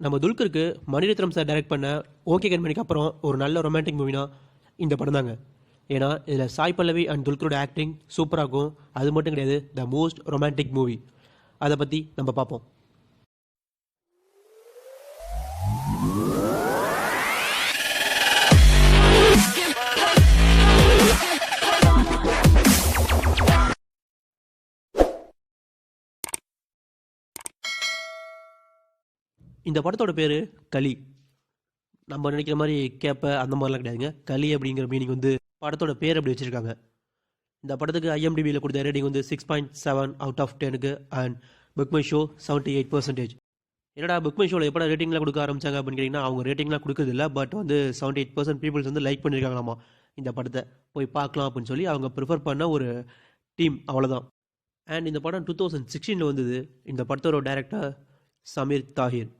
நம்ம துல்கருக்கு Mani Ratnam sir direct பண்ண okay கண்மணிக்கு அப்புறம் ஒரு நல்ல ரொமான்டிக் மூவினா இந்த படம் தாங்க. ஏன்னா இதில் சாய் பல்லவி அண்ட் துல்கரோட ஆக்டிங் சூப்பராக இருக்கும். அது மட்டும் கிடையாது, த மோஸ்ட் ரொமான்டிக் மூவி. அதை பற்றி நம்ம பார்ப்போம். இந்த படத்தோட பேர் களி. நம்ம நினைக்கிற மாதிரி கேப்ப அந்த மாதிரிலாம் கிடையாதுங்க. களி அப்படிங்கிற மீனிங் வந்து படத்தோட பேர் அப்படி வச்சுருக்காங்க. இந்த படத்துக்கு ஐஎம்டிபியில் கொடுத்த ரேட்டிங் வந்து 6.7 அவுட் ஆஃப் 10க்கு அண்ட் புக் மை ஷோ 78%. என்னடா புக் மை ஷோவில் எப்போ ரேட்டிங்லாம் கொடுக்க ஆரம்பிச்சாங்க அப்படின்னு கேட்டிங்கன்னா, அவங்க ரேட்டிங்லாம் கொடுக்குறது இல்லை. பட் வந்து 78% பீப்புள்ஸ் வந்து லைக் பண்ணியிருக்காங்களாமா இந்த படத்தை. போய் பார்க்கலாம் அப்படின்னு சொல்லி அவங்க ப்ரிஃபர் பண்ண ஒரு டீம், அவ்வளோதான். அண்ட் இந்த படம் 2016 வந்தது. இந்த படத்தோட டைரக்டர் சமீர் தாஹிர்.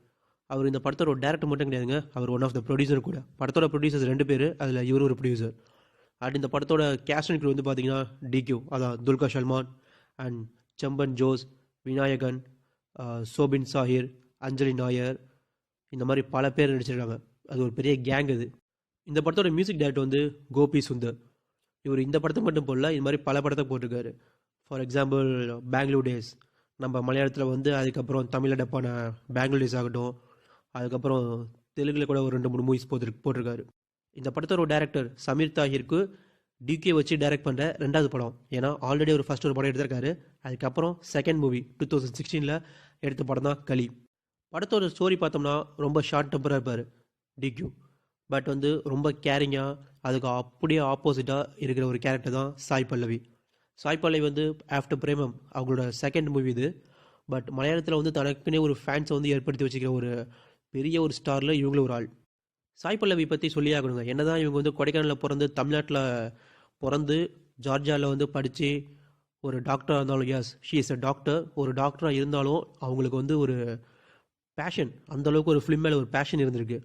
அவர் இந்த படத்தோட டேரக்டர் மட்டும் கிடையாதுங்க, அவர் ஒன் ஆஃப் த ப்ரொடியூசர் கூட. படத்தோட ப்ரொடியூசர்ஸ் 2 பேர், அதில் இவர் ஒரு ப்ரொடியூசர். அண்ட் இந்த படத்தோட கேஸ்ட் அண்ட் க்ரூ வந்து பார்த்தீங்கன்னா டிக்யூ, அதான் துல்கர் சல்மான் அண்ட் செம்பன் ஜோஸ், விநாயகன், சோபின் சாஹிர், அஞ்சலி நாயர், இந்த மாதிரி பல பேர் நடிச்சிருக்காங்க. அது ஒரு பெரிய கேங் அது. இந்த படத்தோட மியூசிக் டைரக்டர் வந்து கோபி சுந்தர். இவர் இந்த படத்தை மட்டும் போடல, இது மாதிரி பல படத்தை போட்டிருக்காரு. ஃபார் எக்ஸாம்பிள் பெங்களூர் டேஸ், நம்ம மலையாளத்தில் வந்து, அதுக்கப்புறம் தமிழில் டப்பான பெங்களூர் டேஸ் ஆகட்டும், அதுக்கப்புறம் தெலுங்கில் கூட ஒரு 2-3 மூவிஸ் போட்டிருக்காரு. இந்த படத்தோட டைரக்டர் சமீர் தாஹிருக்கு டிகே வச்சு டைரக்ட் பண்ணுற 2வது படம். ஏன்னா ஆல்ரெடி ஒரு ஃபர்ஸ்ட் ஒரு படம் எடுத்திருக்காரு. அதுக்கப்புறம் செகண்ட் மூவி 2016 எடுத்த படம் தான் களி. படத்தோட ஸ்டோரி பார்த்தோம்னா ரொம்ப ஷார்ட் டெம்பராக இருப்பார் டிக்யூ. பட் வந்து ரொம்ப கேரிங்காக, அதுக்கு அப்படியே ஆப்போசிட்டாக இருக்கிற ஒரு கேரக்டர் தான் சாய் பல்லவி. சாய் பல்லவி வந்து ஆஃப்டர் பிரேமம் அவங்களோட செகண்ட் மூவி இது. பட் மலையாளத்தில் வந்து தனக்குன்னே ஒரு ஃபேன்ஸை வந்து ஏற்படுத்தி வச்சுக்கிற ஒரு பெரிய ஒரு ஸ்டாரில் இவங்களும் ஒரு ஆள். சாய் பல்லவி பற்றி சொல்லி ஆகணுங்க. என்னதான் இவங்க வந்து கொடைக்கானலில் பிறந்து, தமிழ்நாட்டில் பிறந்து, ஜார்ஜியாவில் வந்து படித்து ஒரு டாக்டராக இருந்தாலும், S she is a doctor, ஒரு டாக்டராக இருந்தாலும் அவங்களுக்கு வந்து ஒரு பேஷன், அந்தளவுக்கு ஒரு ஃபிலிம் மேலே ஒரு பேஷன் இருந்திருக்கு.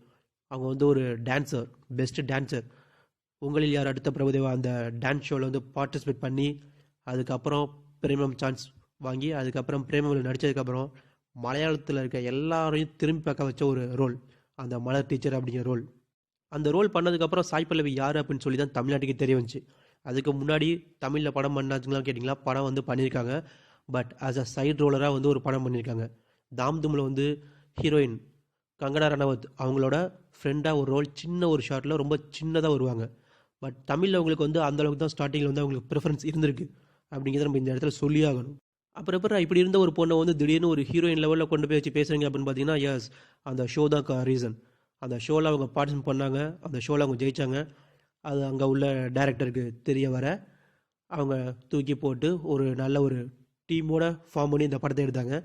அவங்க வந்து ஒரு டான்ஸர், பெஸ்ட் டான்ஸர். உங்களில் யார் அடுத்த பிரபுதேவா அந்த டான்ஸ் ஷோவில் வந்து பார்ட்டிசிபேட் பண்ணி, அதுக்கப்புறம் பிரேமம் சான்ஸ் வாங்கி, அதுக்கப்புறம் பிரேமமில் நடித்ததுக்கப்புறம் மலையாளத்தில் இருக்க எல்லாரையும் திரும்பி பார்க்க வச்ச ஒரு ரோல், அந்த மலர் டீச்சர் அப்படிங்கிற ரோல். அந்த ரோல் பண்ணதுக்கப்புறம் சாய் பல்லவி யார் அப்படின்னு சொல்லி தான் தமிழ்நாட்டுக்கு தெரிய வந்துச்சு. அதுக்கு முன்னாடி தமிழில் படம் பண்ணாச்சுங்களாம் கேட்டிங்களா, படம் வந்து பண்ணியிருக்காங்க. பட் ஆஸ் அ சைட் ரோலராக வந்து ஒரு படம் பண்ணியிருக்காங்க. தாம் தும்மில் வந்து ஹீரோயின் கங்கனா ரணவத் அவங்களோட ஃப்ரெண்டாக ஒரு ரோல், சின்ன ஒரு ஷார்ட்டில் ரொம்ப சின்னதாக வருவாங்க. பட் தமிழில் அவங்களுக்கு வந்து அந்தளவுக்கு தான் ஸ்டார்டிங்கில் வந்து அவங்களுக்கு ப்ரிஃபரன்ஸ் இருந்திருக்கு அப்படிங்கிறத நம்ம இந்த இடத்துல சொல்லி ஆகணும். அப்புறம் அப்புறம் இப்படி இருந்த ஒரு பொண்ணை வந்து திடீர்னு ஒரு ஹீரோயின் லெவலில் கொண்டு போய் வச்சு பேசுகிறீங்க அப்படின்னு பார்த்தீங்கன்னா, எஸ் அந்த ஷோ தான் ரீசன். அந்த ஷோவில் அவங்க பார்ட்டிசிபேட் பண்ணாங்க, அந்த ஷோவில் அவங்க ஜெயித்தாங்க. அது அங்கே உள்ள டைரக்டருக்கு தெரிய வர அவங்க தூக்கி போட்டு ஒரு நல்ல ஒரு டீமோட ஃபார்ம் பண்ணி இந்த படத்தை எடுத்தாங்க.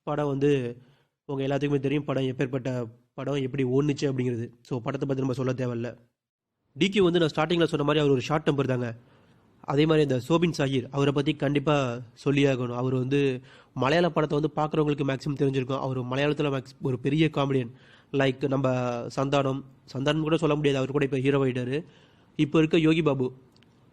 படம் வந்து உங்கள் எல்லாத்துக்குமே தெரியும், படம் எப்பேற்பட்ட படம், எப்படி ஓடுனுச்சு அப்படிங்கிறது. ஸோ படத்தை பற்றி நம்ம சொல்ல தேவையில்ல. டிக்யூ வந்து நான் ஸ்டார்டிங்கில் சொன்ன மாதிரி அவர் ஒரு ஷார்ட் டெம்பர் தாங்க. அதே மாதிரி இந்த சோபின் சாஹிர், அவரை பற்றி கண்டிப்பாக சொல்லியாகணும். அவர் வந்து மலையாள படத்தை வந்து பார்க்குறவங்களுக்கு மேக்ஸிமம் தெரிஞ்சிருக்கும். அவர் மலையாளத்தில் ஒரு பெரிய காமெடியன். லைக் நம்ம சந்தானம் கூட சொல்ல முடியாது, அவர் கூட இப்போ ஹீரோ ஆகிட்டார். இப்போ இருக்க யோகி பாபு,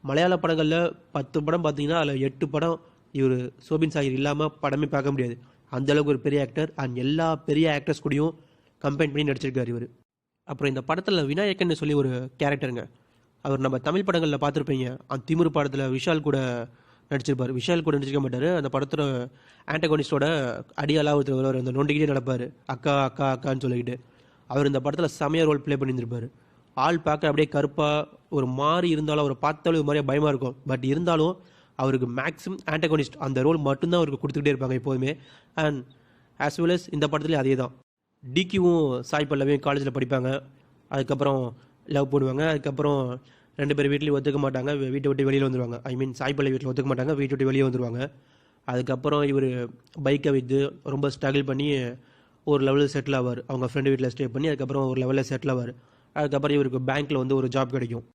மலையாள படங்களில் 10 படம் பார்த்தீங்கன்னா அதில் 8 படம் இவர் சோபின் சாஹிர் இல்லாமல் படமே பார்க்க முடியாது. அந்தளவுக்கு ஒரு பெரிய ஆக்டர். அண்ட் எல்லா பெரிய ஆக்டர்ஸ் கூடயும் கம்பைன் பண்ணி நடிச்சிருக்காரு இவர். அப்புறம் இந்த படத்தில் விநாயகன் சொல்லி ஒரு கேரக்டருங்க. அவர் நம்ம தமிழ் படங்களில் பார்த்துருப்பீங்க. அந்த திமிரு படத்தில் விஷால் கூட நடிச்சிருப்பார். விஷால் கூட நடிச்சிருக்க மாட்டார். அந்த படத்தோட ஆண்டகோனிஸ்டோட அடியாளாக ஒருத்தர் வருவார், அந்த நோண்டிக்கிட்டே நடப்பார், அக்கா அக்கா அக்கான்னு சொல்லிக்கிட்டு. அவர் இந்த படத்தில் செமையாக ரோல் ப்ளே பண்ணியிருந்திருப்பார். ஆள் பார்க்க அப்படியே கருப்பாக ஒரு மாதிரி இருந்தாலும், அவரை பார்த்தாலும் ஒரு மாதிரியாக பயமாக இருக்கும். பட் இருந்தாலும் அவருக்கு மேக்ஸிமம் ஆண்டகோனிஸ்ட் அந்த ரோல் மட்டும்தான் அவருக்கு கொடுத்துக்கிட்டே இருப்பாங்க எப்போதுமே. அண்ட் ஆஸ் வெல் அஸ் இந்த படத்துலேயும் அதே தான். டிக்யூவும் சாய் பல்லவியும் காலேஜில் படிப்பாங்க. அதுக்கப்புறம் லவ் பண்ணுவாங்க. அதுக்கப்புறம் 2 பேர் வீட்லேயும் ஒத்துக்க மாட்டாங்க, வீட்டை விட்டு வெளியில் வந்துடுவாங்க. ஐ மீன் சாய் பல்லவி வீட்டில் ஒத்துக்க மாட்டாங்க, வீட்டை விட்டு வெளியே வந்துடுவாங்க. அதுக்கப்புறம் இவர் பைக்கை விற்று ரொம்ப ஸ்ட்ரகிள் பண்ணி ஒரு லெவலில் செட்டில் ஆவார். அவங்க ஃப்ரெண்டு வீட்டில் ஸ்டே பண்ணி அதுக்கப்புறம் ஒரு லெவலில் செட்டில் ஆவார். அதுக்கப்புறம் இவருக்கு பேங்க்கில் வந்து ஒரு ஜாப் கிடைக்கும்.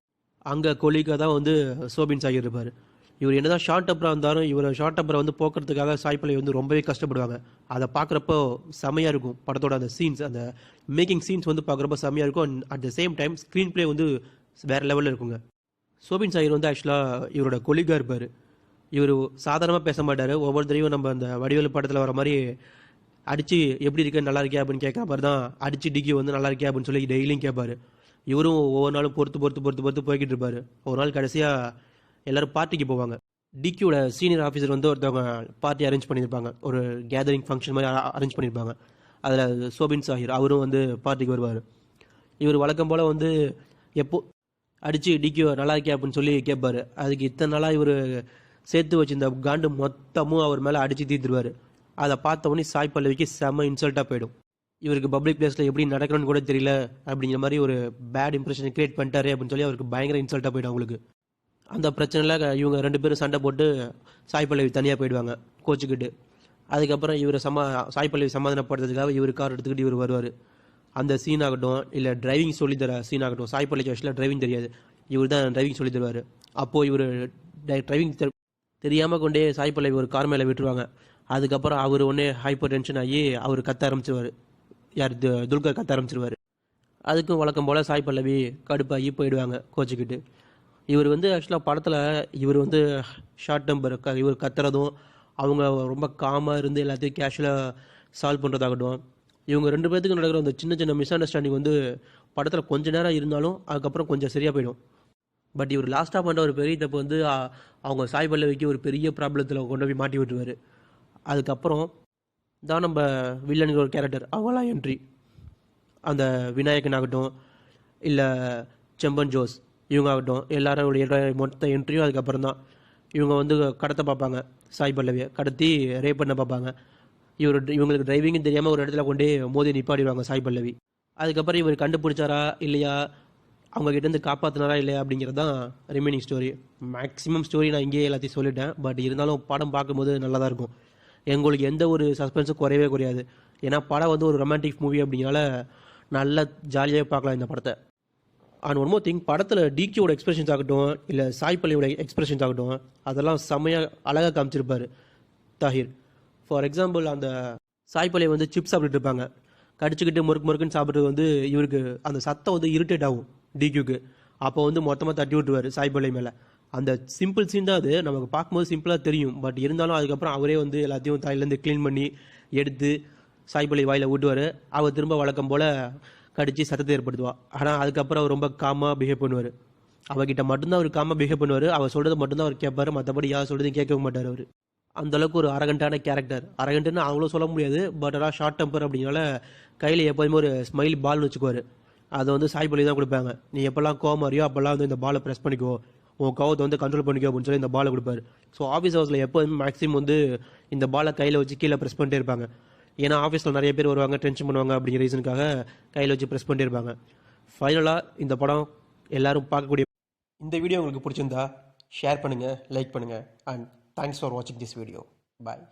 அங்கே கொலிக்காக தான் வந்து சோபின் சாஹிர் இருப்பார். இவர் என்ன தான் ஷார்ட் டப்பராக இருந்தாலும், இவர் ஷார்ட் டப்பரை வந்து போக்குறதுக்காக சாய் பல்லவி வந்து ரொம்பவே கஷ்டப்படுவாங்க. அதை பார்க்குறப்போ செமையாக இருக்கும். படத்தோட அந்த சீன்ஸ், அந்த மேக்கிங் சீன்ஸ் வந்து பார்க்குறப்ப செமையாக இருக்கும். And at the same time screen play வந்து வேறு லெவலில் இருக்குங்க. சோபின் சாஹிர் வந்து ஆக்சுவலாக இவரோட கொலிகாக இருப்பார். இவர் சாதாரணமாக பேச மாட்டார். ஒவ்வொருத்தரையும் நம்ம அந்த வடிவேலு படத்தில் வர மாதிரி அடித்து எப்படி இருக்க நல்லா இருக்கியா அப்படின்னு கேட்குற மாதிரி தான் அடித்து டிக்கி வந்து நல்லா இருக்கியா அப்படின்னு சொல்லி டெய்லியும் கேட்பாரு. இவரும் ஒவ்வொரு நாளும் பொறுத்து போய்கிட்டு இருப்பாரு. ஒரு நாள் கடைசியாக எல்லோரும் பார்ட்டிக்கு போவாங்க. டிக்கியோட சீனியர் ஆஃபீஸர் வந்து ஒருத்தவங்க பார்ட்டி அரேஞ்ச் பண்ணியிருப்பாங்க. ஒரு கேதரிங் ஃபங்க்ஷன் மாதிரி அரேஞ்ச் பண்ணியிருப்பாங்க. அதில் சோபின் சாஹிர் அவரும் வந்து பார்ட்டிக்கு வருவார். இவர் வழக்கம் போல் வந்து எப்போ அடித்து டிக்கியோ நல்லா இருக்கியா அப்படின்னு சொல்லி கேட்பாரு. அதுக்கு இத்தனை நாளாக இவர் சேர்த்து வச்சிருந்த காண்டு மொத்தமும் அவர் மேலே அடித்து தீர்த்துருவார். அதை பார்த்த உடனே சாய் பல்லவிக்கு செம்ம இன்சல்ட்டாக போயிடும். இவருக்கு பப்ளிக் பிளேஸில் எப்படி நடக்கணும்னு கூட தெரியல அப்படிங்கிற மாதிரி ஒரு பேட் இம்ப்ரெஷனை கிரியேட் பண்ணிட்டாரு அப்படின்னு சொல்லி அவருக்கு பயங்கர இன்சல்ட்டாக போயிடும். அவங்களுக்கு அந்த பிரச்சனையில் இவங்க 2 பேரும் சண்டை போட்டு சாய் பல்லவி தனியாக போயிடுவாங்க கோச்சுக்கிட்டு. அதுக்கப்புறம் இவர் சாய் பல்லவி சமாதானப்படுறதுக்காக இவர் கார் எடுத்துக்கிட்டு இவர் வருவார். அந்த சீன் ஆகட்டும் இல்லை டிரைவிங் சொல்லித்தர சீன் ஆகட்டும், சாய் பல்லவிக்கு ஆக்சுவலாக டிரைவிங் தெரியாது, இவர் தான் டிரைவிங் சொல்லி தருவார். அப்போது இவர் டிரைவிங் தெரியாமல் கொண்டே சாய் பல்லவி ஒரு கார் மேலே விட்டுருவாங்க. அதுக்கப்புறம் அவர் ஒன்றே ஹைப்பர் டென்ஷன் ஆகி அவர் கத்த ஆரம்பிச்சிருவார். யார் துல்கர் கத்த ஆரம்பிச்சிருவார். அதுக்கும் வழக்கம் போல் சாய் பல்லவி கடுப்பாகி போயிடுவாங்க கோச்சிக்கிட்டு. இவர் வந்து ஆக்சுவலாக படத்தில் இவர் வந்து ஷார்ட் டெம்பர், இவர் கத்துறதும் அவங்க ரொம்ப காமாக இருந்து எல்லாத்தையும் கேஷுவலாக சால்வ் பண்ணுறதாகட்டும், இவங்க 2 பேர்த்துக்கு நடக்கிற அந்த சின்ன சின்ன மிஸ் அண்டர்ஸ்டாண்டிங் வந்து படத்தில் கொஞ்ச நேரம் இருந்தாலும் அதுக்கப்புறம் கொஞ்சம் சரியாக போயிடும். பட் இவர் லாஸ்ட்டாக பண்ணுற ஒரு பெரிய தப்பு வந்து அவங்க சாய் பல்லவிக்கு ஒரு பெரிய ப்ராப்ளத்தில் கொண்டு போய் மாட்டி விட்டுருவார். அதுக்கப்புறம் தான் நம்ம வில்லனுங்கிற ஒரு கேரக்டர் அவங்களாம் என்ட்ரி, அந்த விநாயகன் ஆகட்டும் இல்லை செம்பன் ஜோஸ் இவங்க ஆகட்டும் எல்லாரோடைய மொத்த என்ட்ரியும் அதுக்கப்புறம் தான். இவங்க வந்து கடத்த பார்ப்பாங்க, சாய் பல்லவியை கடத்தி ரேப் பண்ண பார்ப்பாங்க. இவங்களுக்கு டிரைவிங்கும் தெரியாமல் ஒரு இடத்துல கொண்டே மோதி நிப்பாடிடுவாங்க சாய் பல்லவி. அதுக்கப்புறம் இவர் கண்டுபிடிச்சாரா இல்லையா, அவங்ககிட்டேருந்து காப்பாற்றினாரா இல்லையா அப்படிங்கிறது தான் ரிமைனிங் ஸ்டோரி. மேக்ஸிமம் ஸ்டோரி நான் இங்கேயே எல்லாத்தையும் சொல்லிட்டேன். பட் இருந்தாலும் படம் பார்க்கும்போது நல்லா தான் இருக்கும். எங்களுக்கு எந்த ஒரு சஸ்பென்ஸும் குறையவே குறையாது. ஏன்னா படம் வந்து ஒரு ரொமான்டிக் மூவி அப்படிங்கிறனால நல்லா ஜாலியாக பார்க்கலாம் இந்த படத்தை. அண்ட் ஒன் மோர் திங், படத்தில் டிகியோட எக்ஸ்பிரஷன்ஸ் ஆகட்டும் இல்லை சாய் பல்லியோட எக்ஸ்பிரஷன்ஸ் ஆகட்டும் அதெல்லாம் செம்மையாக அழகாக காமிச்சிருப்பார் தாஹிர். ஃபார் எக்ஸாம்பிள், அந்த சாய் பல்லியை வந்து சிப்ஸ் சாப்பிட்டுட்டு இருப்பாங்க, கடிச்சிக்கிட்டு முறுக்குன்னு சாப்பிட்றது வந்து இவருக்கு அந்த சத்தம் வந்து இரிட்டேட் ஆகும் டிகியூக்கு. அப்போ வந்து மொத்தமாக தட்டி விட்டுருவார் சாய் பல்லி மேலே. அந்த சிம்பிள் சீன் தான் அது, நமக்கு பார்க்கும்போது சிம்பிளாக தெரியும். பட் இருந்தாலும் அதுக்கப்புறம் அவரே வந்து எல்லாத்தையும் தலையிலேருந்து க்ளீன் பண்ணி எடுத்து சாய் பல்லி வாயில் விட்டுவார். அவர் திரும்ப வழக்கம் போல் கடித்து சத்தத்தை ஏற்படுத்துவா. ஆனால் அதுக்கப்புறம் அவர் ரொம்ப காமாக பிஹேவ் பண்ணுவார். அவகிட்ட மட்டும்தான் அவர் காமாக பிஹேவ் பண்ணுவார். அவர் சொல்கிறது மட்டும்தான் அவர் கேட்பார், மற்றபடி யார் சொல்கிறதையும் கேட்கவும் மாட்டார். அவர் அந்தளவுக்கு ஒரு அரகண்டான கேரக்டர். அரகண்ட்டுன்னு அவங்களும் சொல்ல முடியாது, பட் ஆனால் ஷார்ட் டெம்பர் அப்படின்னால கையில் எப்போதுமே ஒரு ஸ்மைல் பால்னு வச்சுக்குவார். அதை வந்து சாய் பல்லி தான் கொடுப்பாங்க. நீ எப்போல்லாம் கோவம் அறியோ அப்போல்லாம் வந்து இந்த பாலை ப்ரெஸ் பண்ணிக்கோ, உன் கோவத்தை வந்து கண்ட்ரோல் பண்ணிக்கோ அப்படின்னு சொல்லி இந்த பாலை கொடுப்பாரு. ஸோ ஆஃபீஸ் ஹவர்ஸில் எப்போதுமே மேக்ஸிமம் வந்து இந்த பாலை கையில் வச்சு கீழே ப்ரெஸ் பண்ணிட்டே இருப்பாங்க. ஏன்னா ஆஃபீஸில் நிறைய பேர் வருவாங்க, டென்ஷன் பண்ணுவாங்க அப்படிங்கிற ரீசனுக்காக கையில் வச்சு ப்ரெஸ் பண்ணிட்டே இருப்பாங்க. ஃபைனலாக இந்த படம் எல்லோரும் பார்க்கக்கூடிய. இந்த வீடியோ உங்களுக்கு பிடிச்சிருந்தா ஷேர் பண்ணுங்கள், லைக் பண்ணுங்கள். அண்ட் தேங்க்ஸ் ஃபார் வாட்சிங் திஸ் வீடியோ. பாய்.